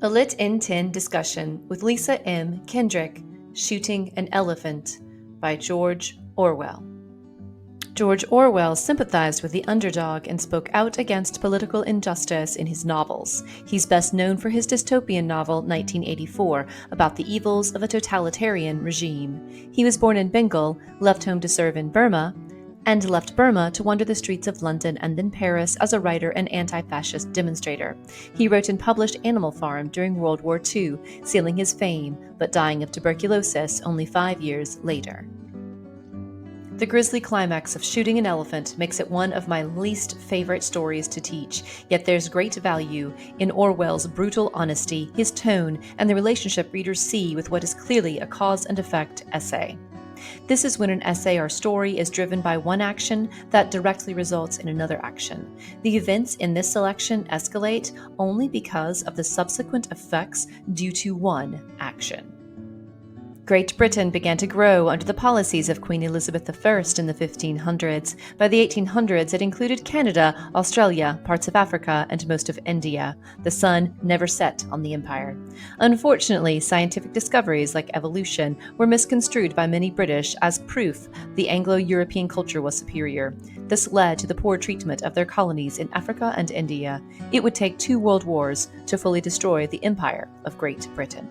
A Lit in 10 discussion with Lisa M. Kendrick, Shooting an Elephant by George Orwell. George Orwell sympathized with the underdog and spoke out against political injustice in his novels. He's best known for his dystopian novel 1984 about the evils of a totalitarian regime. He was born in Bengal, left home to serve in Burma, and left Burma to wander the streets of London and then Paris as a writer and anti-fascist demonstrator. He wrote and published Animal Farm during World War II, sealing his fame, but dying of tuberculosis only 5 years later. The grisly climax of Shooting an Elephant makes it one of my least favorite stories to teach, yet there's great value in Orwell's brutal honesty, his tone, and the relationship readers see with what is clearly a cause and effect essay. This is when an essay or story is driven by one action that directly results in another action. The events in this selection escalate only because of the subsequent effects due to one action. Great Britain began to grow under the policies of Queen Elizabeth I in the 1500s. By the 1800s, it included Canada, Australia, parts of Africa, and most of India. The sun never set on the empire. Unfortunately, scientific discoveries like evolution were misconstrued by many British as proof the Anglo-European culture was superior. This led to the poor treatment of their colonies in Africa and India. It would take 2 world wars to fully destroy the empire of Great Britain.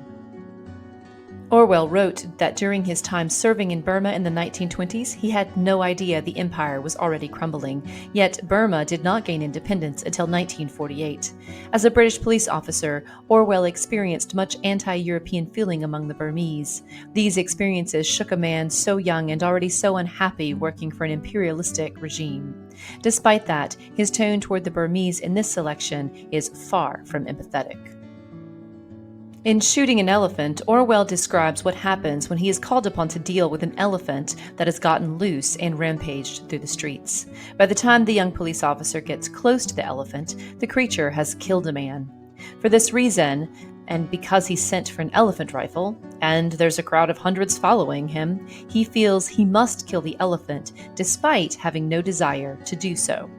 Orwell wrote that during his time serving in Burma in the 1920s, he had no idea the empire was already crumbling, yet Burma did not gain independence until 1948. As a British police officer, Orwell experienced much anti-European feeling among the Burmese. These experiences shook a man so young and already so unhappy working for an imperialistic regime. Despite that, his tone toward the Burmese in this selection is far from empathetic. In Shooting an Elephant, Orwell describes what happens when he is called upon to deal with an elephant that has gotten loose and rampaged through the streets. By the time the young police officer gets close to the elephant, the creature has killed a man. For this reason, and because he's sent for an elephant rifle, and there's a crowd of hundreds following him, he feels he must kill the elephant despite having no desire to do so.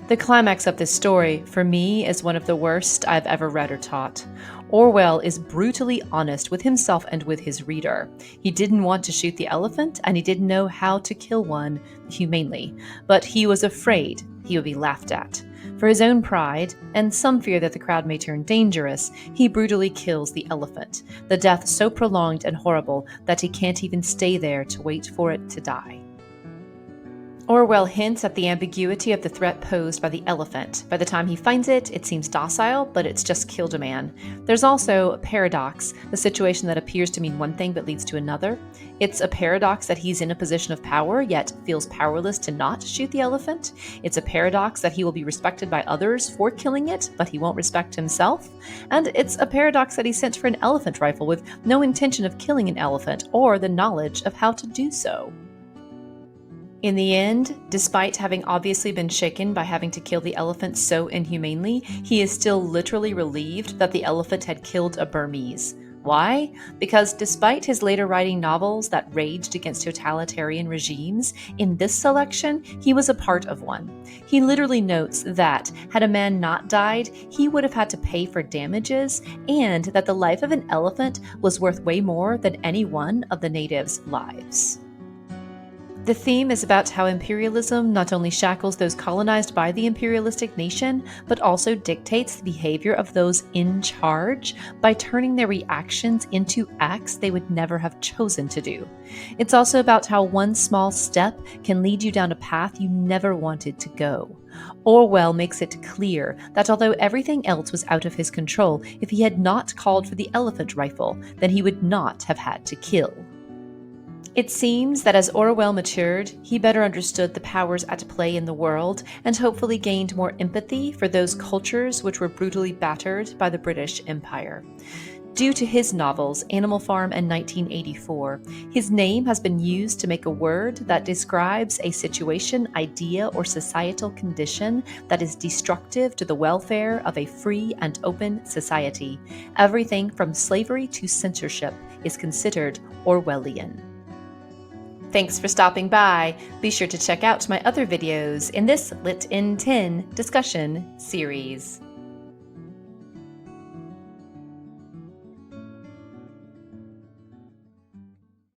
The climax of this story, for me, is one of the worst I've ever read or taught. Orwell is brutally honest with himself and with his reader. He didn't want to shoot the elephant, and he didn't know how to kill one humanely, but he was afraid he would be laughed at. For his own pride, and some fear that the crowd may turn dangerous, he brutally kills the elephant, the death so prolonged and horrible that he can't even stay there to wait for it to die. Orwell hints at the ambiguity of the threat posed by the elephant. By the time he finds it, it seems docile, but it's just killed a man. There's also a paradox, the situation that appears to mean one thing but leads to another. It's a paradox that he's in a position of power, yet feels powerless to not shoot the elephant. It's a paradox that he will be respected by others for killing it, but he won't respect himself. And it's a paradox that he's sent for an elephant rifle with no intention of killing an elephant or the knowledge of how to do so. In the end, despite having obviously been shaken by having to kill the elephant so inhumanely, he is still literally relieved that the elephant had killed a Burmese. Why? Because despite his later writing novels that raged against totalitarian regimes, in this selection, he was a part of one. He literally notes that, had a man not died, he would have had to pay for damages, and that the life of an elephant was worth way more than any one of the natives' lives. The theme is about how imperialism not only shackles those colonized by the imperialistic nation, but also dictates the behavior of those in charge by turning their reactions into acts they would never have chosen to do. It's also about how one small step can lead you down a path you never wanted to go. Orwell makes it clear that although everything else was out of his control, if he had not called for the elephant rifle, then he would not have had to kill. It seems that as Orwell matured, he better understood the powers at play in the world and hopefully gained more empathy for those cultures which were brutally battered by the British Empire. Due to his novels, Animal Farm and 1984, his name has been used to make a word that describes a situation, idea, or societal condition that is destructive to the welfare of a free and open society. Everything from slavery to censorship is considered Orwellian. Thanks for stopping by. Be sure to check out my other videos in this Lit in 10 discussion series.